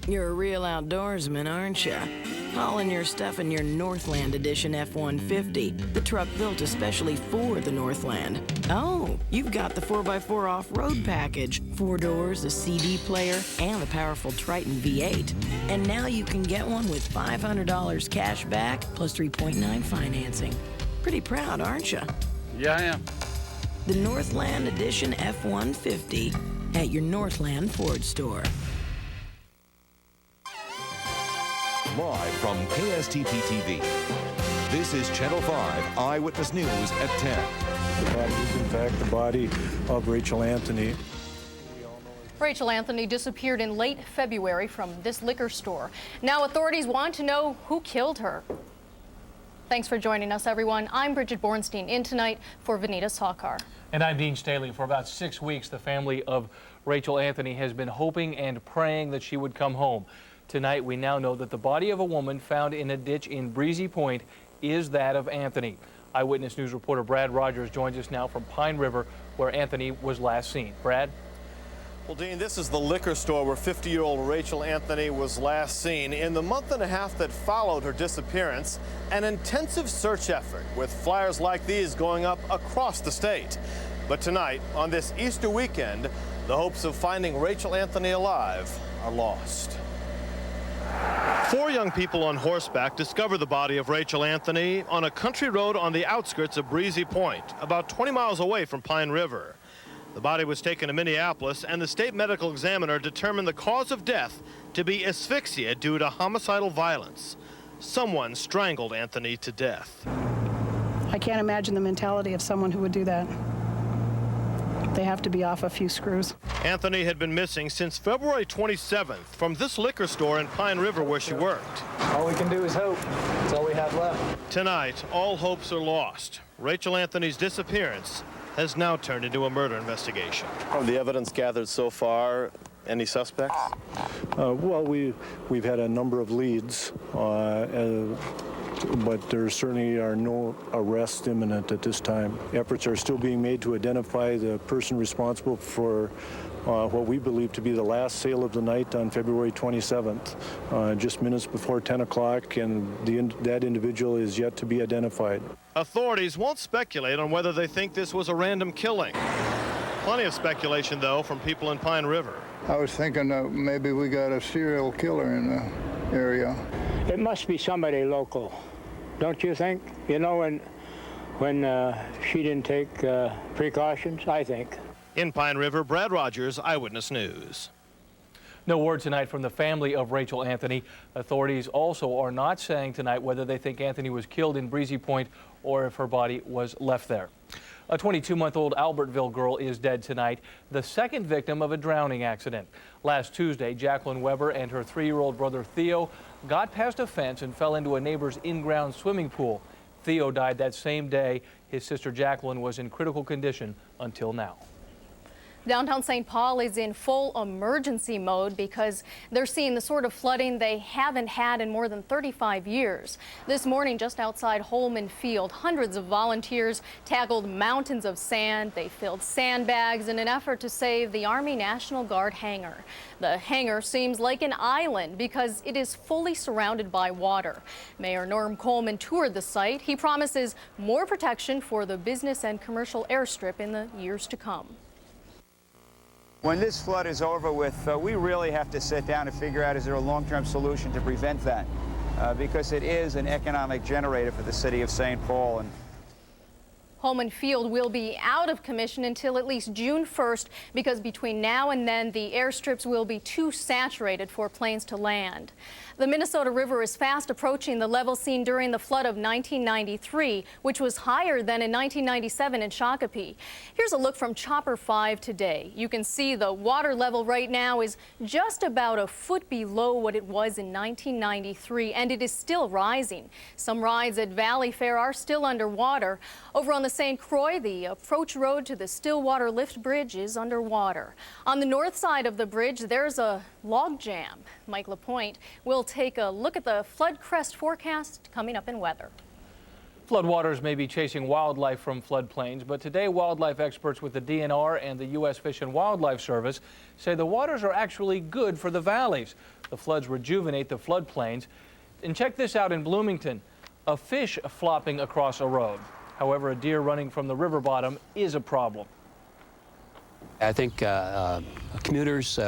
You're a real outdoorsman, aren't you? Hauling your stuff in your Northland Edition F-150, the truck built especially for the Northland. Oh, you've got the 4x4 off-road package, 4 doors, a CD player, and the powerful Triton V8. And now you can get one with $500 cash back plus 3.9 financing. Pretty proud, aren't you? Yeah, I am. The Northland Edition F-150 at your Northland Ford store. Live from KSTP TV, this is Channel 5 Eyewitness News at 10. The body is, in fact, the body of Rachel Anthony. Rachel Anthony disappeared in late February from this liquor store. Now authorities want to know who killed her. Thanks for joining us, everyone. I'm Bridgette Bornstein, in tonight for Vanita Sawkar. And I'm Dean Staley. For about 6 weeks, the family of Rachel Anthony has been hoping and praying that she would come home. Tonight, we now know that the body of a woman found in a ditch in Breezy Point is that of Anthony. Eyewitness News reporter Brad Rogers joins us now from Pine River, where Anthony was last seen. Brad? Well, Dean, this is the liquor store where 50-year-old Rachel Anthony was last seen. In the month and a half that followed her disappearance, an intensive search effort with flyers like these going up across the state. But tonight, on this Easter weekend, the hopes of finding Rachel Anthony alive are lost. 4 young people on horseback discovered the body of Rachel Anthony on a country road on the outskirts of Breezy Point, about 20 miles away from Pine River. The body was taken to Minneapolis, and the state medical examiner determined the cause of death to be asphyxia due to homicidal violence. Someone strangled Anthony to death. I can't imagine the mentality of someone who would do that. They have to be off a few screws. Anthony had been missing since February 27th from this liquor store in Pine River where she worked. All we can do is hope. That's all we have left. Tonight, all hopes are lost. Rachel Anthony's disappearance has now turned into a murder investigation. From the evidence gathered so far, any suspects? Well, we've had a number of leads, but there certainly are no arrests imminent at this time. Efforts are still being made to identify the person responsible for what we believe to be the last sale of the night on February 27th, just minutes before 10 o'clock, and that individual is yet to be identified. Authorities won't speculate on whether they think this was a random killing. Plenty of speculation, though, from people in Pine River. I was thinking maybe we got a serial killer in the area. It must be somebody local, don't you think? You know, when she didn't take precautions, I think. In Pine River, Brad Rogers, Eyewitness News. No word tonight from the family of Rachel Anthony. Authorities also are not saying tonight whether they think Anthony was killed in Breezy Point or if her body was left there. A 22-month-old Albertville girl is dead tonight, the second victim of a drowning accident. Last Tuesday, Jacqueline Weber and her 3-year-old brother Theo got past a fence and fell into a neighbor's in-ground swimming pool. Theo died that same day. His sister Jacqueline was in critical condition until now. Downtown St. Paul is in full emergency mode because they're seeing the sort of flooding they haven't had in more than 35 years. This morning, just outside Holman Field, hundreds of volunteers tackled mountains of sand. They filled sandbags in an effort to save the Army National Guard hangar. The hangar seems like an island because it is fully surrounded by water. Mayor Norm Coleman toured the site. He promises more protection for the business and commercial airstrip in the years to come. When this flood is over with, we really have to sit down and figure out, is there a long-term solution to prevent that? Because it is an economic generator for the city of St. Paul. And Holman Field will be out of commission until at least June 1st because between now and then the airstrips will be too saturated for planes to land. The Minnesota River is fast approaching the level seen during the flood of 1993, which was higher than in 1997 in Shakopee. Here's a look from Chopper 5 today. You can see the water level right now is just about a foot below what it was in 1993, and it is still rising. Some rides at Valley Fair are still underwater. Over on the St. Croix, the approach road to the Stillwater Lift Bridge is underwater. On the north side of the bridge, there's a log jam. Mike LaPointe will take a look at the flood crest forecast coming up in weather. Floodwaters may be chasing wildlife from floodplains, but today wildlife experts with the DNR and the U.S. Fish and Wildlife Service say the waters are actually good for the valleys. The floods rejuvenate the floodplains. And check this out in Bloomington, a fish flopping across a road. However, a deer running from the river bottom is a problem. I think commuters,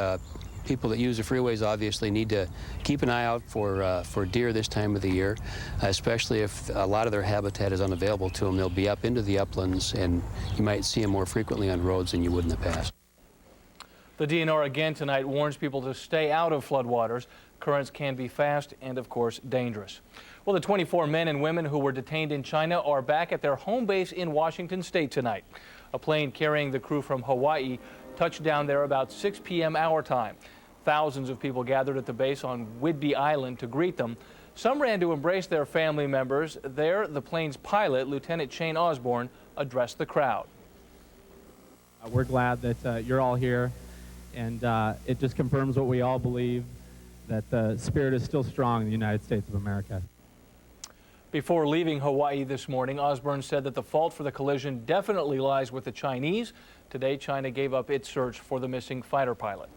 people that use the freeways obviously need to keep an eye out for deer this time of the year, especially if a lot of their habitat is unavailable to them. They'll be up into the uplands, and you might see them more frequently on roads than you would in the past. The DNR again tonight warns people to stay out of floodwaters. Currents can be fast and, of course, dangerous. Well, the 24 men and women who were detained in China are back at their home base in Washington State tonight. A plane carrying the crew from Hawaii touched down there about 6 p.m. our time. Thousands of people gathered at the base on Whidbey Island to greet them. Some ran to embrace their family members. There, the plane's pilot, Lieutenant Shane Osborne, addressed the crowd. We're glad that you're all here, and it just confirms what we all believe, that the spirit is still strong in the United States of America. Before leaving Hawaii this morning, Osborne said that the fault for the collision definitely lies with the Chinese. Today, China gave up its search for the missing fighter pilot.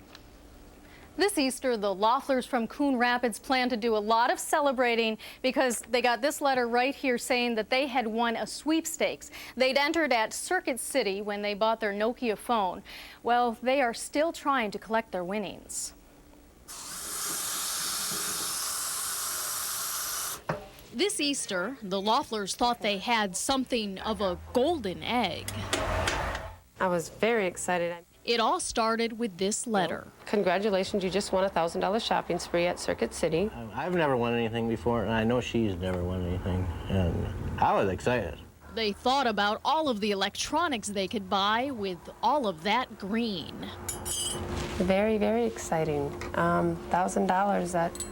This Easter, the Loefflers from Coon Rapids plan to do a lot of celebrating because they got this letter right here saying that they had won a sweepstakes. They'd entered at Circuit City when they bought their Nokia phone. Well, they are still trying to collect their winnings. This Easter, the Loefflers thought they had something of a golden egg. I was very excited. It all started with this letter. Congratulations, you just won a $1,000 shopping spree at Circuit City. I've never won anything before, and I know she's never won anything, and I was excited. They thought about all of the electronics they could buy with all of that green. Very, very exciting. $1,000 that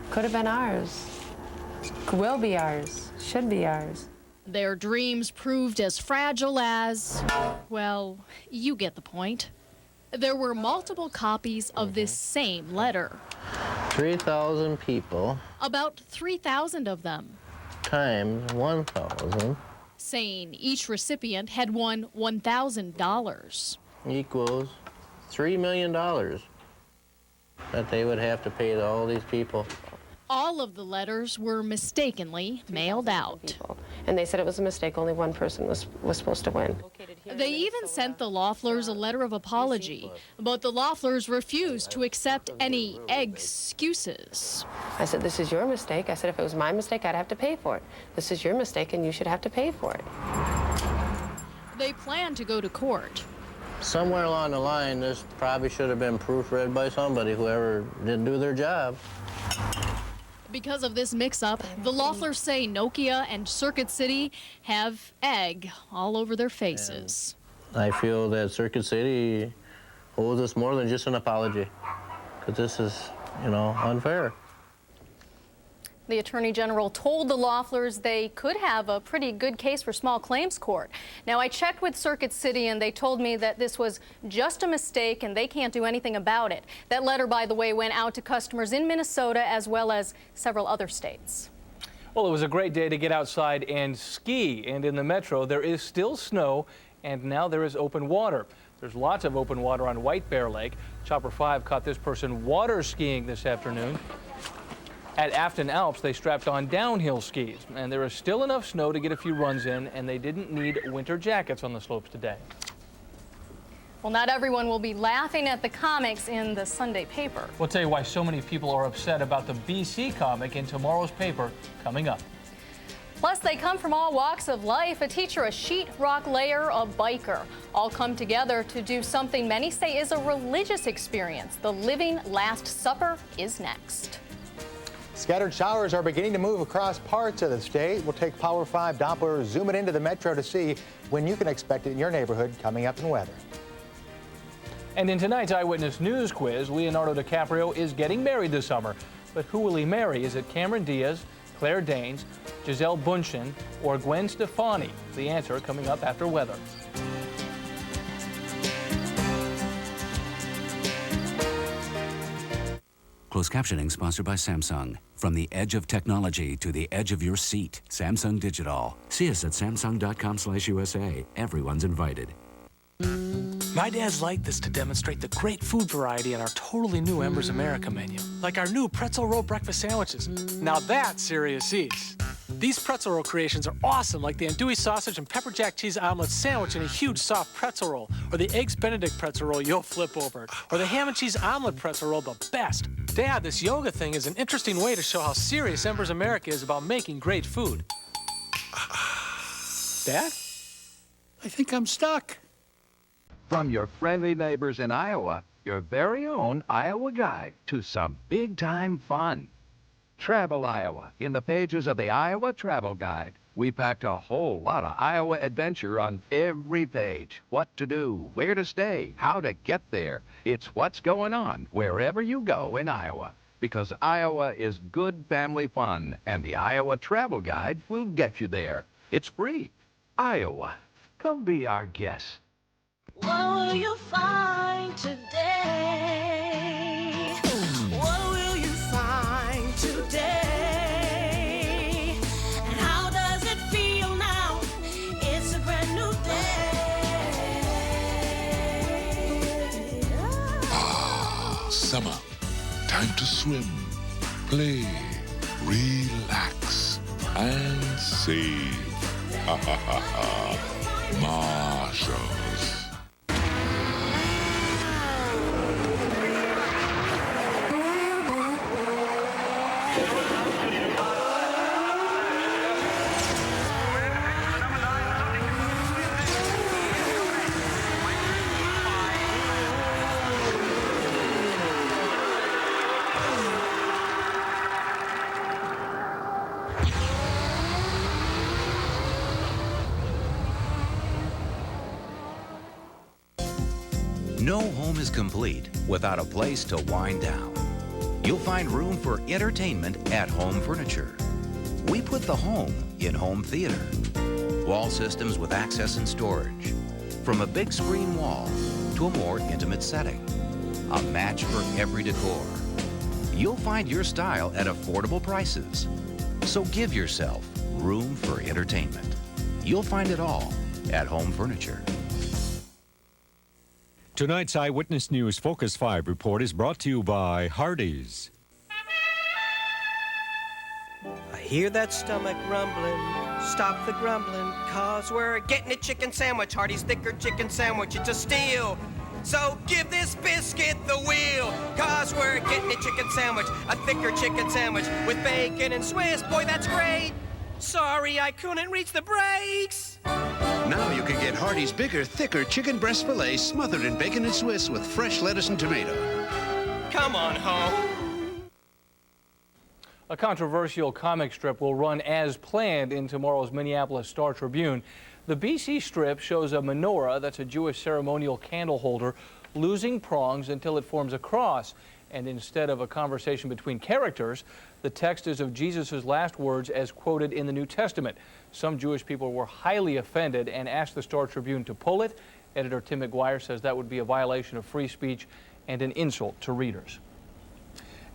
could have been ours, will be ours, should be ours. Their dreams proved as fragile as, well, you get the point. There were multiple copies of this same letter. 3,000 people. About 3,000 of them. Times 1,000. Saying each recipient had won $1,000. Equals $3 million that they would have to pay to all these people. All of the letters were mistakenly mailed out. And they said it was a mistake. Only one person was supposed to win. They even sent the Loefflers a letter of apology, but the Loefflers refused to accept any excuses. I said, this is your mistake. I said, if it was my mistake, I'd have to pay for it. This is your mistake, and you should have to pay for it. They plan to go to court. Somewhere along the line, this probably should have been proofread by somebody, whoever didn't do their job. Because of this mix-up, the Loefflers say Nokia and Circuit City have egg all over their faces. And I feel that Circuit City owes us more than just an apology, because this is, unfair. The Attorney General told the Loefflers they could have a pretty good case for small claims court. Now, I checked with Circuit City, and they told me that this was just a mistake and they can't do anything about it. That letter, by the way, went out to customers in Minnesota as well as several other states. Well, it was a great day to get outside and ski. And in the metro, there is still snow, and now there is open water. There's lots of open water on White Bear Lake. Chopper 5 caught this person water skiing this afternoon. At Afton Alps, they strapped on downhill skis, and there is still enough snow to get a few runs in, and they didn't need winter jackets on the slopes today. Well, not everyone will be laughing at the comics in the Sunday paper. We'll tell you why so many people are upset about the BC comic in tomorrow's paper coming up. Plus, they come from all walks of life. A teacher, a sheetrock layer, a biker, all come together to do something many say is a religious experience. The Living Last Supper is next. Scattered showers are beginning to move across parts of the state. We'll take Power 5 Doppler, zoom it into the metro to see when you can expect it in your neighborhood coming up in weather. And in tonight's Eyewitness News quiz, Leonardo DiCaprio is getting married this summer. But who will he marry? Is it Cameron Diaz, Claire Danes, Giselle Bundchen, or Gwen Stefani? The answer coming up after weather. Closed captioning sponsored by Samsung. From the edge of technology to the edge of your seat, Samsung Digital. See us at samsung.com/USA. Everyone's invited. My dad's like this to demonstrate the great food variety in our totally new Embers America menu. Like our new pretzel roll breakfast sandwiches. Now that's serious eats. These pretzel roll creations are awesome, like the andouille sausage and pepper jack cheese omelet sandwich in a huge soft pretzel roll, or the eggs Benedict pretzel roll you'll flip over, or the ham and cheese omelet pretzel roll, the best. Dad, this yoga thing is an interesting way to show how serious Embers America is about making great food. Dad? I think I'm stuck. From your friendly neighbors in Iowa, your very own Iowa guide to some big-time fun. Travel Iowa. In the pages of the Iowa Travel Guide, we packed a whole lot of Iowa adventure on every page. What to do, where to stay, how to get there. It's what's going on wherever you go in Iowa. Because Iowa is good family fun, and the Iowa Travel Guide will get you there. It's free. Iowa. Come be our guest. What will you find today? What will you find today? And how does it feel now? It's a brand new day. Ah, summer. Time to swim, play, relax, and save. Ha ha ha ha. Marshalls. No home is complete without a place to wind down. You'll find room for entertainment at Home Furniture. We put the home in home theater. Wall systems with access and storage. From a big screen wall to a more intimate setting. A match for every decor. You'll find your style at affordable prices. So give yourself room for entertainment. You'll find it all at Home Furniture. Tonight's Eyewitness News Focus 5 report is brought to you by Hardee's. I hear that stomach rumbling. Stop the grumbling, cause we're getting a chicken sandwich. Hardee's thicker chicken sandwich, it's a steal. So give this biscuit the wheel, cause we're getting a chicken sandwich. A thicker chicken sandwich with bacon and Swiss. Boy, that's great. Sorry, I couldn't reach the brakes. Now you can get Hardee's bigger, thicker chicken breast filet smothered in bacon and Swiss with fresh lettuce and tomato. Come on home. A controversial comic strip will run as planned in tomorrow's Minneapolis Star-Tribune. The BC strip shows a menorah, that's a Jewish ceremonial candle holder, losing prongs until it forms a cross. And instead of a conversation between characters, the text is of Jesus' last words as quoted in the New Testament. Some Jewish people were highly offended and asked the Star-Tribune to pull it. Editor Tim McGuire says that would be a violation of free speech and an insult to readers.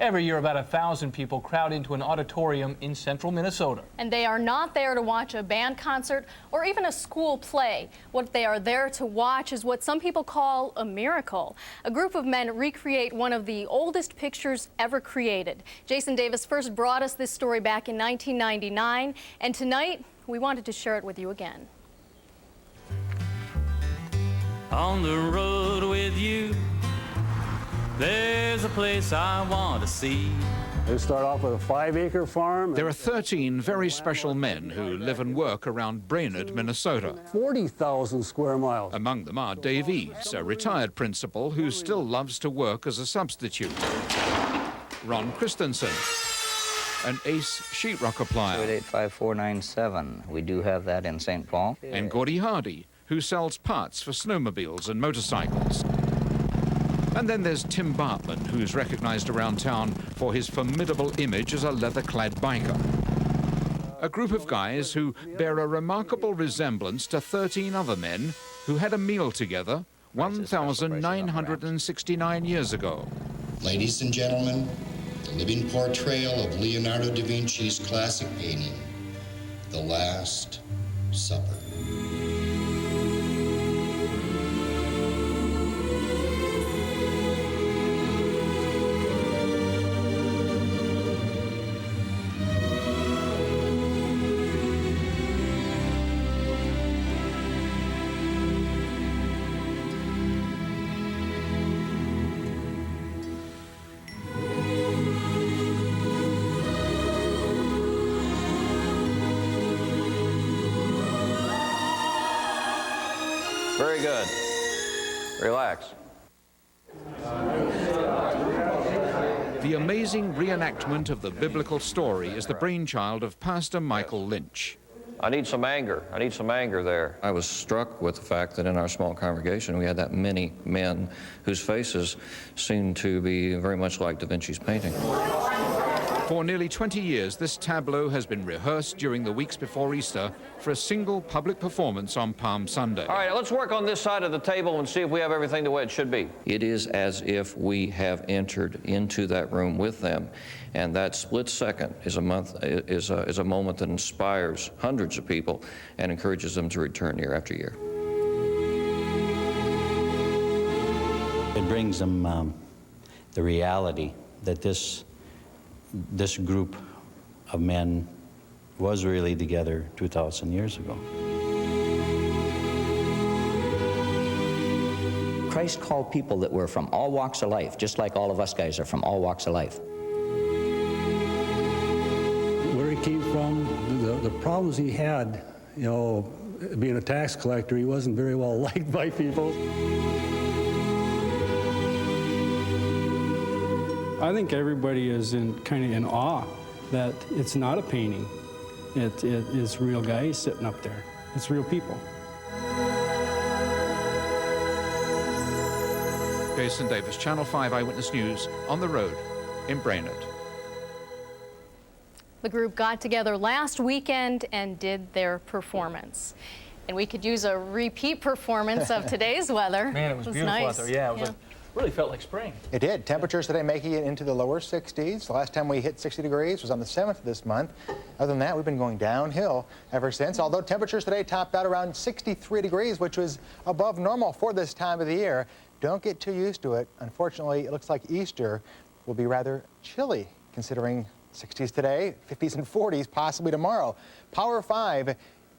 Every year, about 1,000 people crowd into an auditorium in central Minnesota. And they are not there to watch a band concert or even a school play. What they are there to watch is what some people call a miracle. A group of men recreate one of the oldest pictures ever created. Jason Davis first brought us this story back in 1999, and tonight we wanted to share it with you again. On the road with you, there's a place I want to see. They start off with a 5-acre farm. There are 13 very special men who live and work around Brainerd, Minnesota. 40,000 square miles. Among them are Dave Eves, a retired principal who still loves to work as a substitute. Ron Christensen, an ace sheetrock applier. 885-497. We do have that in St. Paul. And Gordy Hardy, who sells parts for snowmobiles and motorcycles. And then there's Tim Bartman, who's recognized around town for his formidable image as a leather-clad biker. A group of guys who bear a remarkable resemblance to 13 other men who had a meal together 1,969 years ago. Ladies and gentlemen, the living portrayal of Leonardo da Vinci's classic painting, The Last Supper. Very good. Relax. The amazing reenactment of the biblical story is the brainchild of Pastor Michael Lynch. I need some anger. I need some anger there. I was struck with the fact that in our small congregation we had that many men whose faces seemed to be very much like Da Vinci's painting. For nearly 20 years, this tableau has been rehearsed during the weeks before Easter for a single public performance on Palm Sunday. All right, let's work on this side of the table and see if we have everything the way it should be. It is as if we have entered into that room with them, and that split second is a moment that inspires hundreds of people and encourages them to return year after year. It brings them the reality that this group of men was really together 2,000 years ago. Christ called people that were from all walks of life, just like all of us guys are from all walks of life. Where he came from, the problems he had, you know, being a tax collector, he wasn't very well liked by people. I think everybody is kind of in awe that it's not a painting. It is real guys sitting up there. It's real people. Jason Davis, Channel 5 Eyewitness News, on the road in Brainerd. The group got together last weekend and did their performance. And we could use a repeat performance of today's weather. Man, it was beautiful nice. out there. Yeah, it was really felt like spring. It did. Temperatures today making it into the lower 60s. The last time we hit 60 degrees was on the 7th of this month. Other than that, we've been going downhill ever since, although temperatures today topped out around 63 degrees, which was above normal for this time of the year. Don't get too used to it. Unfortunately, it looks like Easter will be rather chilly, considering 60s today, 50s and 40s possibly tomorrow. Power 5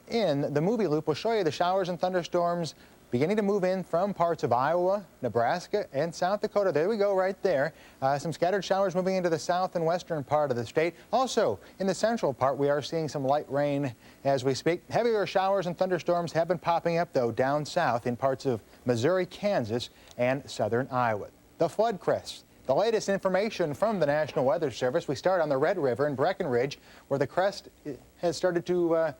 in the movie loop will show you the showers and thunderstorms beginning to move in from parts of Iowa, Nebraska, and South Dakota. There we go right there. Some scattered showers moving into the south and western part of the state. Also, in the central part, we are seeing some light rain as we speak. Heavier showers and thunderstorms have been popping up, though, down south in parts of Missouri, Kansas, and southern Iowa. The flood crest. The latest information from the National Weather Service. We start on the Red River in Breckenridge, where the crest has started to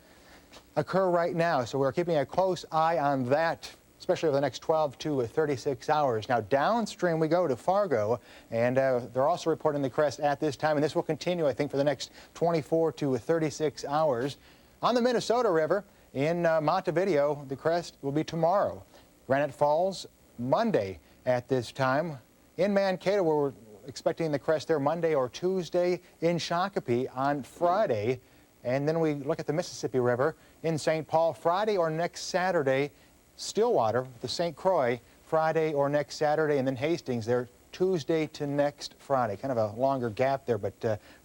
occur right now. So we're keeping a close eye on that, especially over the next 12 to 36 hours. Now downstream we go to Fargo, and they're also reporting the crest at this time, and this will continue, I think, for the next 24 to 36 hours. On the Minnesota River in Montevideo, the crest will be tomorrow. Granite Falls, Monday at this time. In Mankato, we're expecting the crest there Monday or Tuesday. In Shakopee on Friday. And then we look at the Mississippi River in St. Paul, Friday or next Saturday. Stillwater, the St. Croix, Friday or next Saturday. And then Hastings there Tuesday to next Friday. Kind of a longer gap there, but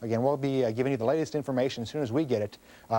again, we'll be giving you the latest information as soon as we get it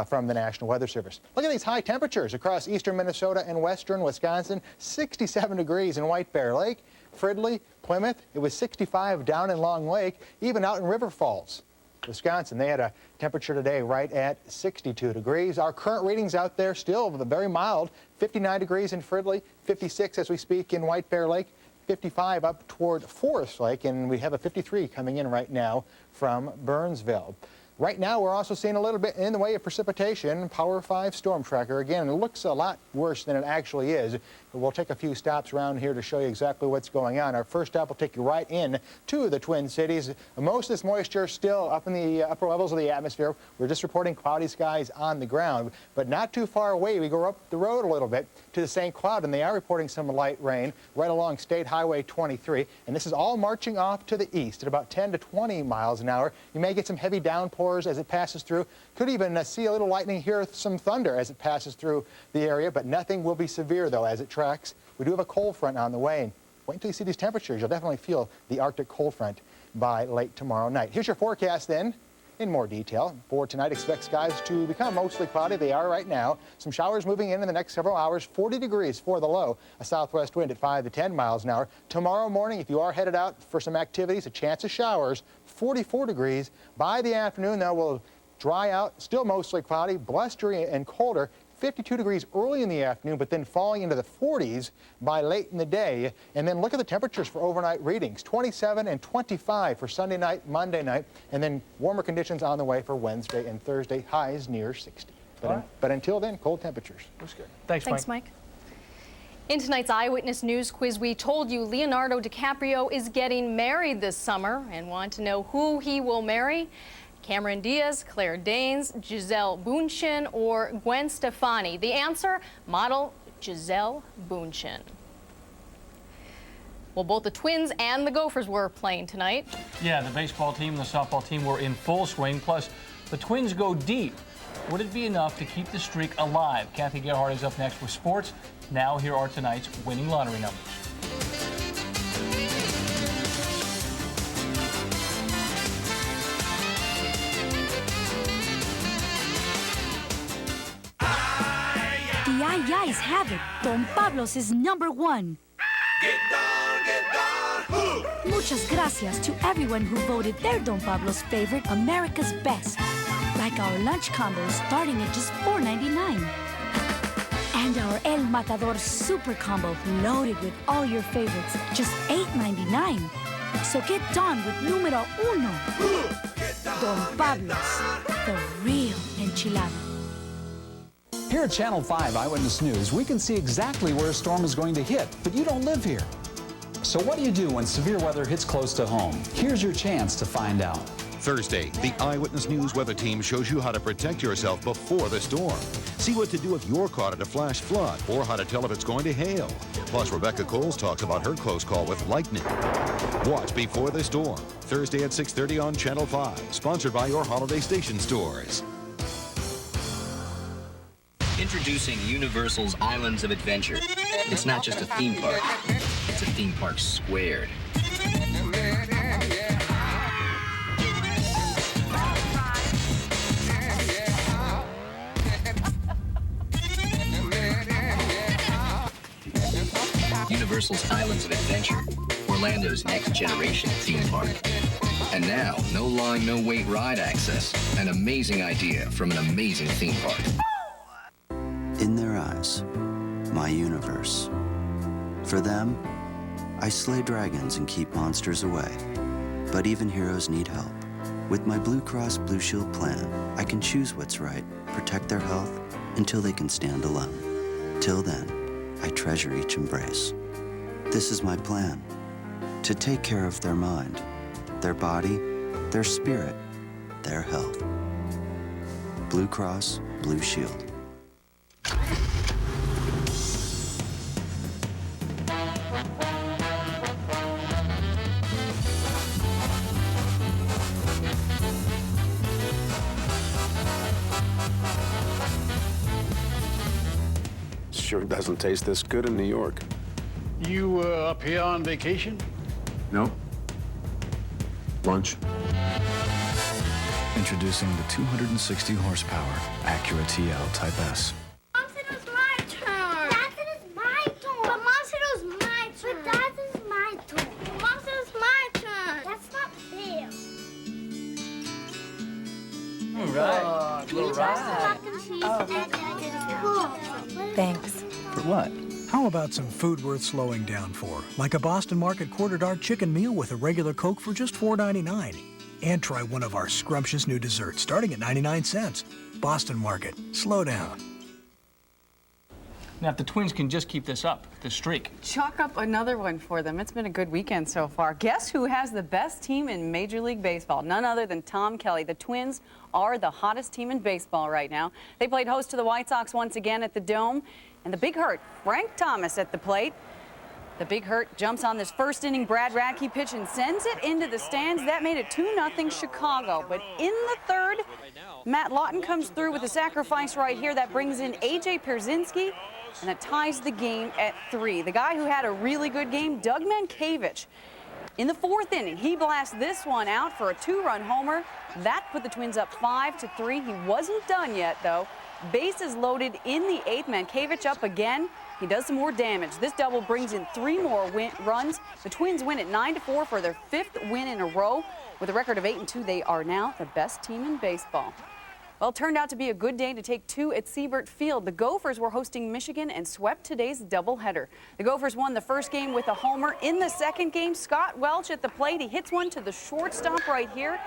from the National Weather Service. Look at these high temperatures across eastern Minnesota and western Wisconsin. 67 degrees in White Bear Lake, Fridley, Plymouth. It was 65 down in Long Lake, even out in River Falls, Wisconsin. They had a temperature today right at 62 degrees. Our current readings out there still very mild. 59 degrees in Fridley, 56 as we speak in White Bear Lake, 55 up toward Forest Lake, and we have a 53 coming in right now from Burnsville. Right now, we're also seeing a little bit in the way of precipitation. Power 5 storm tracker. Again, it looks a lot worse than it actually is. but we'll take a few stops around here to show you exactly what's going on. Our first stop will take you right in to the Twin Cities. Most of this moisture still up in the upper levels of the atmosphere. We're just reporting cloudy skies on the ground, but not too far away. We go up the road a little bit to the St. Cloud, and they are reporting some light rain right along State Highway 23, and this is all marching off to the east at about 10 to 20 miles an hour. You may get some heavy downpours as it passes through. Could even see a little lightning, hear some thunder as it passes through the area, but nothing will be severe, though, as it tracks. We do have a cold front on the way, and wait until you see these temperatures. You'll definitely feel the Arctic cold front by late tomorrow night. Here's your forecast then. In more detail, for tonight, expect skies to become mostly cloudy. They are right now. Some showers moving in the next several hours. 40 degrees for the low. A southwest wind at 5 to 10 miles an hour. Tomorrow morning, if you are headed out for some activities, a chance of showers. 44 degrees. By the afternoon, though, we'll dry out. Still mostly cloudy, blustery and colder. 52 degrees early in the afternoon, but then falling into the 40s by late in the day. And then look at the temperatures for overnight readings. 27 and 25 for Sunday night, Monday night, and then warmer conditions on the way for Wednesday and Thursday, highs near 60. But until then, cold temperatures. That's good. Thanks, Mike. In tonight's Eyewitness News quiz, we told you Leonardo DiCaprio is getting married this summer. And want to know who he will marry? Cameron Diaz, Claire Danes, Giselle Bündchen, or Gwen Stefani? The answer, model Giselle Bündchen. Well, both the Twins and the Gophers were playing tonight. Yeah, the baseball team and the softball team were in full swing. Plus, the Twins go deep. Would it be enough to keep the streak alive? Kathy Gerhardt is up next with sports. Now, here are tonight's winning lottery numbers. The Ay-Yays have it. Don Pablos is #1. Get down, Muchas gracias to everyone who voted their Don Pablos favorite America's Best. Like our lunch combos starting at just $4.99. And our El Matador Super Combo loaded with all your favorites, just $8.99. So get done with número uno. Don Pablos, the real enchilada. Here at Channel 5 Eyewitness News, we can see exactly where a storm is going to hit, but you don't live here. So what do you do when severe weather hits close to home? Here's your chance to find out. Thursday, the Eyewitness News weather team shows you how to protect yourself before the storm. See what to do if you're caught at a flash flood, or how to tell if it's going to hail. Plus, Rebecca Coles talks about her close call with lightning. Watch Before the Storm, Thursday at 6:30 on Channel 5, sponsored by your Holiday Station stores. Introducing Universal's Islands of Adventure. It's not just a theme park, it's a theme park squared. Universal's Islands of Adventure, Orlando's next generation theme park. And now, no line, no wait ride access. An amazing idea from an amazing theme park. In their eyes, my universe. For them, I slay dragons and keep monsters away. But even heroes need help. With my Blue Cross Blue Shield plan, I can choose what's right, protect their health, until they can stand alone. Till then, I treasure each embrace. This is my plan, to take care of their mind, their body, their spirit, their health. Blue Cross Blue Shield. Sure doesn't taste this good in New York. You up here on vacation? No. Lunch. Introducing the 260 horsepower Acura TL Type S. Mom said it was my turn. Dad said it's my turn. But Mom said it was my turn. But Dad said it's my turn. Mom said it's my turn. That's not fair. All right. Can you pass the mac and cheese? Thanks. For what? How about some food worth slowing down for? Like a Boston Market Quarter Dart chicken meal with a regular Coke for just $4.99. And try one of our scrumptious new desserts starting at 99 cents. Boston Market. Slow down. Now, if the Twins can just keep this up, this streak. Chalk up another one for them. It's been a good weekend so far. Guess who has the best team in Major League Baseball? None other than Tom Kelly. The Twins are the hottest team in baseball right now. They played host to the White Sox once again at the Dome. And the Big Hurt, Frank Thomas at the plate. The Big Hurt jumps on this first inning Brad Radke pitch and sends it into the stands. That made it 2-0 Chicago. But in the third, Matt Lawton comes through with a sacrifice right here. That brings in A.J. Pierzynski, and it ties the game at 3. The guy who had a really good game, Doug Mankiewicz. In the fourth inning, he blasts this one out for a 2-run homer. That put the Twins up 5-3. He wasn't done yet, though. Bases loaded in the 8th. Mankiewicz up again. He does some more damage. This double brings in 3 more runs. The Twins win at 9-4 for their 5th win in a row. With a record of 8-2, they are now the best team in baseball. Well, it turned out to be a good day to take 2 at Siebert Field. The Gophers were hosting Michigan and swept today's doubleheader. The Gophers won the first game with a homer. In the second game, Scott Welch at the plate. He hits one to the shortstop right here.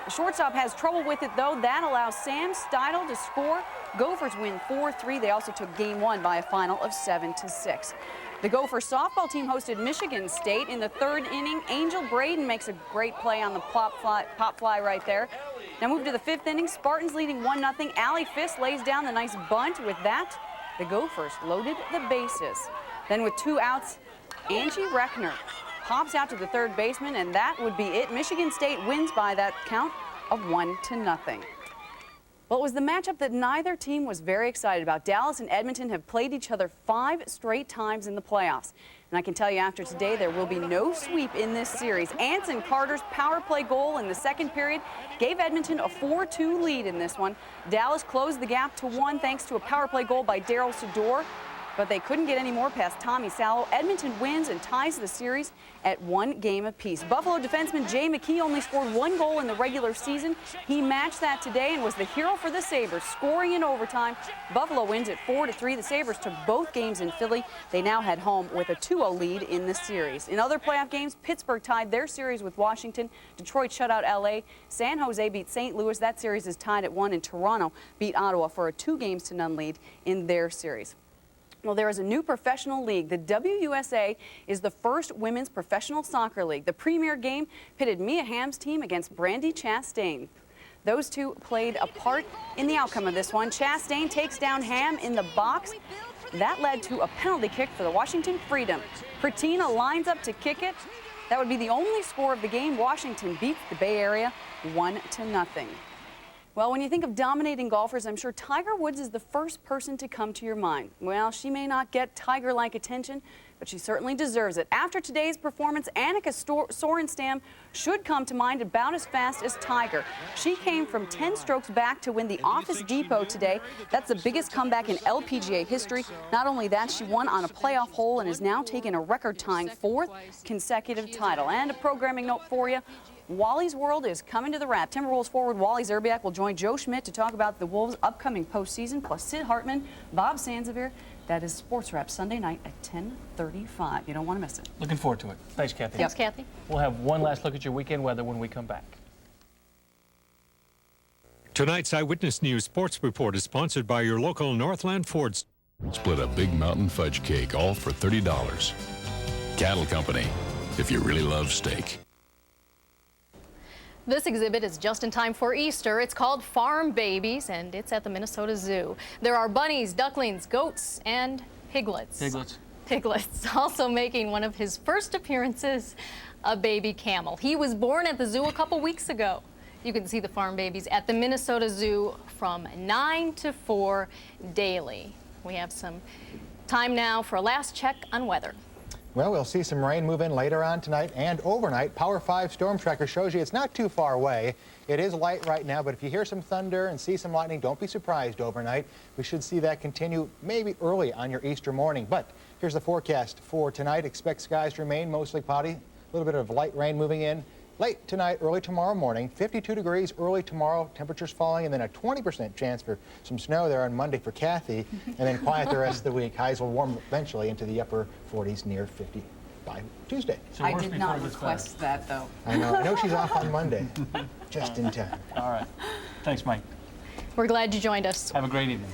The shortstop has trouble with it, though. That allows Sam Steidel to score. Gophers win 4-3. They also took game 1 by a final of 7-6. The Gopher softball team hosted Michigan State in the 3rd inning. Angel Braden makes a great play on the pop fly right there. Now move to the 5th inning. Spartans leading 1-0. Allie Fisk lays down the nice bunt. With that, the Gophers loaded the bases. Then with 2 outs, Angie Reckner pops out to the 3rd baseman, and that would be it. Michigan State wins by that count of 1-0. Well, it was the matchup that neither team was very excited about. Dallas and Edmonton have played each other 5 straight times in the playoffs. And I can tell you after today, there will be no sweep in this series. Anson Carter's power play goal in the 2nd period gave Edmonton a 4-2 lead in this one. Dallas closed the gap to 1 thanks to a power play goal by Daryl Sador. But they couldn't get any more past Tommy Sallow. Edmonton wins and ties the series at 1 game apiece. Buffalo defenseman Jay McKee only scored 1 goal in the regular season. He matched that today and was the hero for the Sabres, scoring in overtime. Buffalo wins at 4-3. The Sabres took both games in Philly. They now head home with a 2-0 lead in the series. In other playoff games, Pittsburgh tied their series with Washington. Detroit shut out LA. San Jose beat St. Louis. That series is tied at 1, and Toronto beat Ottawa for a 2-0 lead in their series. Well, there is a new professional league. The WUSA is the first women's professional soccer league. The premier game pitted Mia Hamm's team against Brandy Chastain. Those two played a part in the outcome of this one. Chastain takes down Hamm in the box. That led to a penalty kick for the Washington Freedom. Pretina lines up to kick it. That would be the only score of the game. Washington beats the Bay Area 1-0. Well, when you think of dominating golfers, I'm sure Tiger Woods is the first person to come to your mind. Well, she may not get Tiger-like attention, but she certainly deserves it. After today's performance, Annika Sorenstam should come to mind about as fast as Tiger. She came from 10 strokes back to win the Office Depot today. That's the biggest comeback in LPGA history. Not only that, she won on a playoff hole and is now taking a record-tying 4th consecutive title. And a programming note for you. Wally's World is coming to the Wrap. Timberwolves forward Wally Zerbiak will join Joe Schmidt to talk about the Wolves' upcoming postseason, plus Sid Hartman, Bob Sansevier. That is Sports Wrap Sunday night at 10:35. You don't want to miss it. Looking forward to it. Thanks, Kathy. Thanks, Kathy. We'll have one last look at your weekend weather when we come back. Tonight's Eyewitness News Sports Report is sponsored by your local Northland Ford. Split a Big Mountain fudge cake, all for $30. Cattle Company, if you really love steak. This exhibit is just in time for Easter. It's called Farm Babies, and it's at the Minnesota Zoo. There are bunnies, ducklings, goats, and piglets. Piglets. Also making one of his first appearances, a baby camel. He was born at the zoo a couple weeks ago. You can see the Farm Babies at the Minnesota Zoo from 9 to 4 daily. We have some time now for a last check on weather. Well, we'll see some rain move in later on tonight and overnight. Power 5 storm tracker shows you it's not too far away. It is light right now, but if you hear some thunder and see some lightning, don't be surprised overnight. We should see that continue maybe early on your Easter morning. But here's the forecast for tonight. Expect skies to remain mostly cloudy. A little bit of light rain moving in. Late tonight, early tomorrow morning, 52 degrees early tomorrow, temperatures falling, and then a 20% chance for some snow there on Monday for Kathy, and then quiet the rest of the week. Highs will warm eventually into the upper 40s near 50 by Tuesday. So I did not request that, though. I know she's off on Monday, just in time. All right. Thanks, Mike. We're glad you joined us. Have a great evening.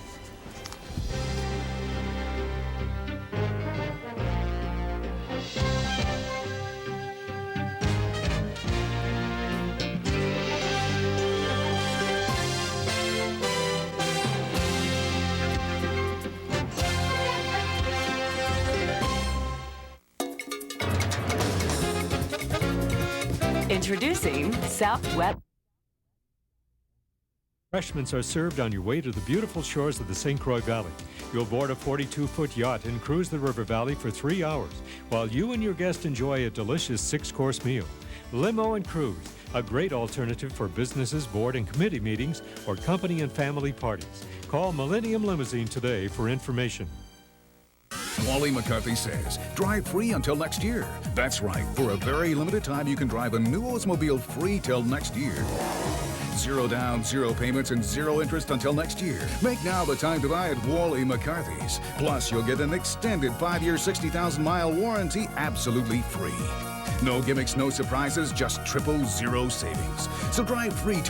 Introducing Southwest. Refreshments are served on your way to the beautiful shores of the St. Croix Valley. You'll board a 42-foot yacht and cruise the river valley for 3 hours while you and your guest enjoy a delicious 6-course meal. Limo and Cruise, a great alternative for businesses, board and committee meetings, or company and family parties. Call Millennium Limousine today for information. Wally McCarthy says, drive free until next year. That's right. For a very limited time, you can drive a new Oldsmobile free till next year. 0 down, 0 payments, and 0 interest until next year. Make now the time to buy at Wally McCarthy's. Plus, you'll get an extended 5-year, 60,000-mile warranty absolutely free. No gimmicks, no surprises, just 000 savings. So drive free till